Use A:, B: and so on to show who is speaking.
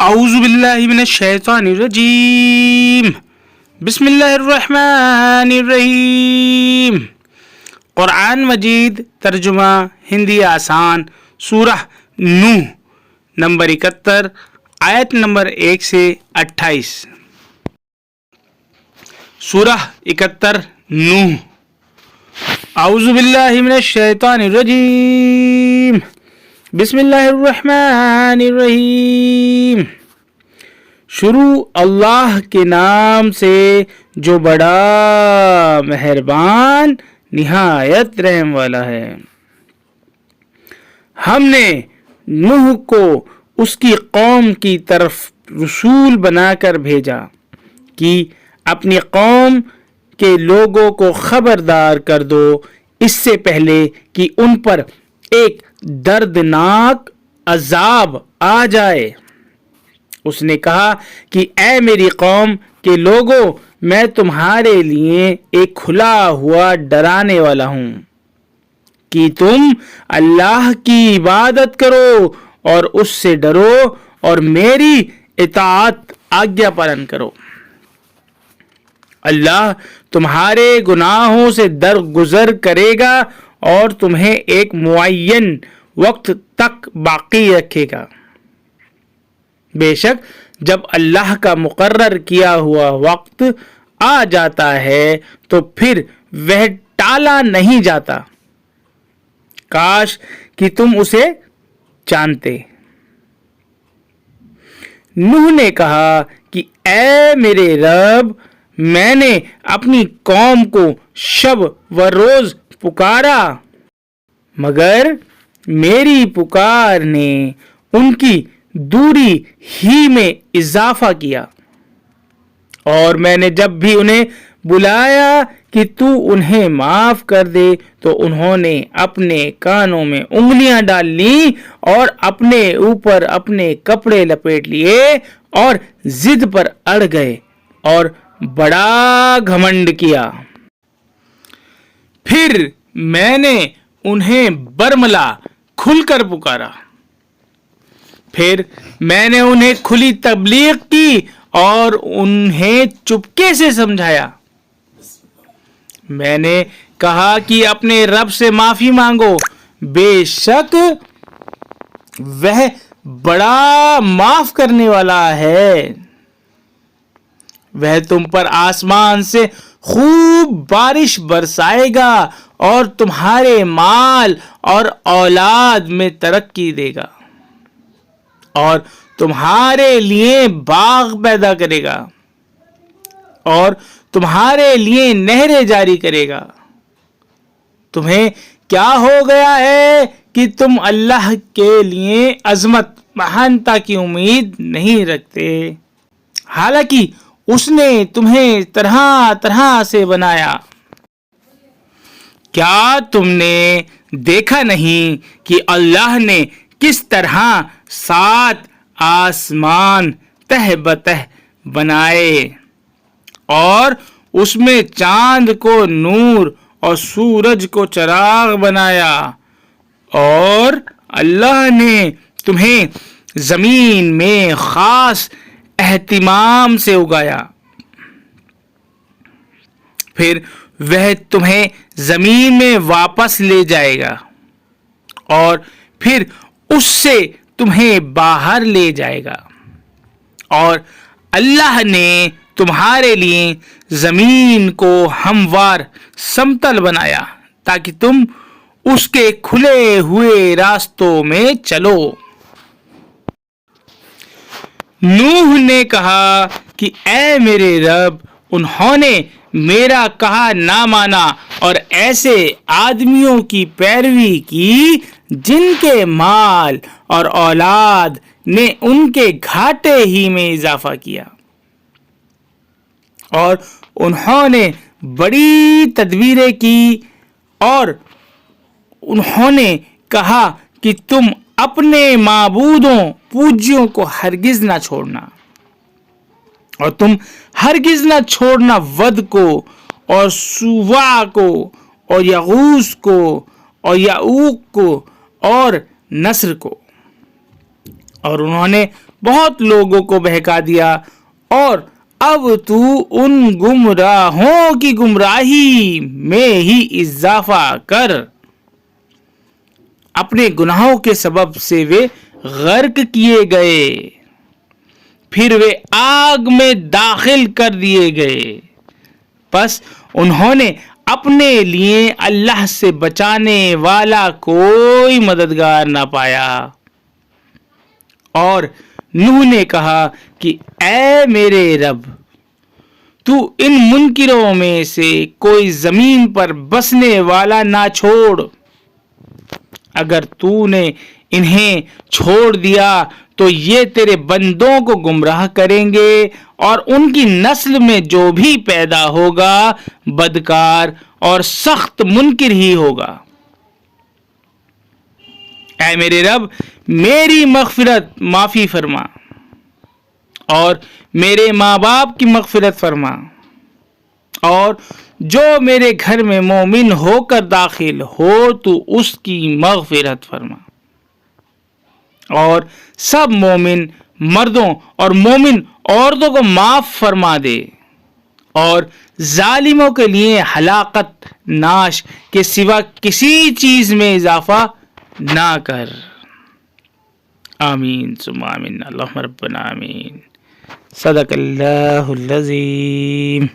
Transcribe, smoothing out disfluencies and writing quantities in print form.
A: اعوذ باللہ من الشیطان الرجیم بسم اللہ الرحمن الرحیم۔ قرآن مجید ترجمہ ہندی آسان، سورہ نوح نمبر 71 آیت نمبر 1 سے 28۔ سورہ 71 نوح۔ اعوذ باللہ من الشیطان الرجیم بسم اللہ الرحمن الرحیم۔ شروع اللہ کے نام سے جو بڑا مہربان نہایت رحم والا ہے۔ ہم نے نوح کو اس کی قوم کی طرف رسول بنا کر بھیجا کہ اپنی قوم کے لوگوں کو خبردار کر دو اس سے پہلے کہ ان پر ایک دردناک عذاب آ جائے۔ اس نے کہا کہ اے میری قوم کے لوگوں، میں تمہارے لیے ایک کھلا ہوا ڈرانے والا ہوں کہ تم اللہ کی عبادت کرو اور اس سے ڈرو اور میری اطاعت آجزا پالن کرو۔ اللہ تمہارے گناہوں سے درگزر کرے گا اور تمہیں ایک معین وقت تک باقی رکھے گا۔ بے شک جب اللہ کا مقرر کیا ہوا وقت آ جاتا ہے تو پھر وہ ٹالا نہیں جاتا۔ کاش کہ تم اسے جانتے۔ نوح نے کہا کہ اے میرے رب، میں نے اپنی قوم کو شب و روز پکارا، مگر میری پکار نے ان کی دوری ہی میں اضافہ کیا، اور میں نے جب بھی انہیں بلایا کہ تو انہیں معاف کر دے تو انہوں نے اپنے کانوں میں انگلیاں ڈال لیں اور اپنے اوپر اپنے کپڑے لپیٹ لیے اور ضد پر اڑ گئے اور بڑا گھمنڈ کیا۔ پھر میں نے انہیں برملا کھل کر پکارا، پھر میں نے انہیں کھلی تبلیغ کی اور انہیں چپکے سے سمجھایا۔ میں نے کہا کہ اپنے رب سے معافی مانگو، بے شک وہ بڑا معاف کرنے والا ہے۔ وہ تم پر آسمان سے خوب بارش برسائے گا اور تمہارے مال اور اولاد میں ترقی دے گا، اور تمہارے لیے باغ پیدا کرے گا اور تمہارے لیے نہریں جاری کرے گا۔ تمہیں کیا ہو گیا ہے کہ تم اللہ کے لیے عظمت مہانتا کی امید نہیں رکھتے، حالانکہ اس نے تمہیں طرح طرح سے بنایا۔ کیا تم نے دیکھا نہیں کہ اللہ نے کس طرح 7 آسمان تہ بتہ بنائے اور اس میں چاند کو نور اور سورج کو چراغ بنایا، اور اللہ نے تمہیں زمین میں خاص اہتمام سے اگایا، پھر وہ تمہیں زمین میں واپس لے جائے گا اور پھر اس سے تمہیں باہر لے جائے گا، اور اللہ نے تمہارے لیے زمین کو ہموار سمتل بنایا تاکہ تم اس کے کھلے ہوئے راستوں میں چلو۔ نوح نے کہا کہ اے میرے رب، انہوں نے میرا کہا نہ مانا اور ایسے آدمیوں کی پیروی کی جن کے مال اور اولاد نے ان کے گھاٹے ہی میں اضافہ کیا، اور انہوں نے بڑی تدبیریں کی، اور انہوں نے کہا کہ تم اپنے معبودوں پوجیوں کو ہرگز نہ چھوڑنا، اور تم ہرگز نہ چھوڑنا ود کو اور سوا کو اور یغوث کو اور یعوق کو اور نصر کو، اور انہوں نے بہت لوگوں کو بہکا دیا، اور اب تو ان گمراہوں کی گمراہی میں ہی اضافہ کر۔ اپنے گناہوں کے سبب سے وہ غرق کیے گئے، پھر وہ آگ میں داخل کر دیے گئے۔ پس انہوں نے اپنے لیے اللہ سے بچانے والا کوئی مددگار نہ پایا۔ اور نوح نے کہا کہ اے میرے رب، تو ان منکروں میں سے کوئی زمین پر بسنے والا نہ چھوڑ۔ اگر تو نے انہیں چھوڑ دیا تو یہ تیرے بندوں کو گمراہ کریں گے، اور ان کی نسل میں جو بھی پیدا ہوگا بدکار اور سخت منکر ہی ہوگا۔ اے میرے رب، میری معافی فرما، اور میرے ماں باپ کی مغفرت فرما، اور جو میرے گھر میں مومن ہو کر داخل ہو تو اس کی مغفرت فرما، اور سب مومن مردوں اور مومن عورتوں کو معاف فرما دے، اور ظالموں کے لیے ہلاکت ناش کے سوا کسی چیز میں اضافہ نہ کر۔ آمین ثم آمین۔ اللہم ربنا آمین۔ صدق اللہ العظیم۔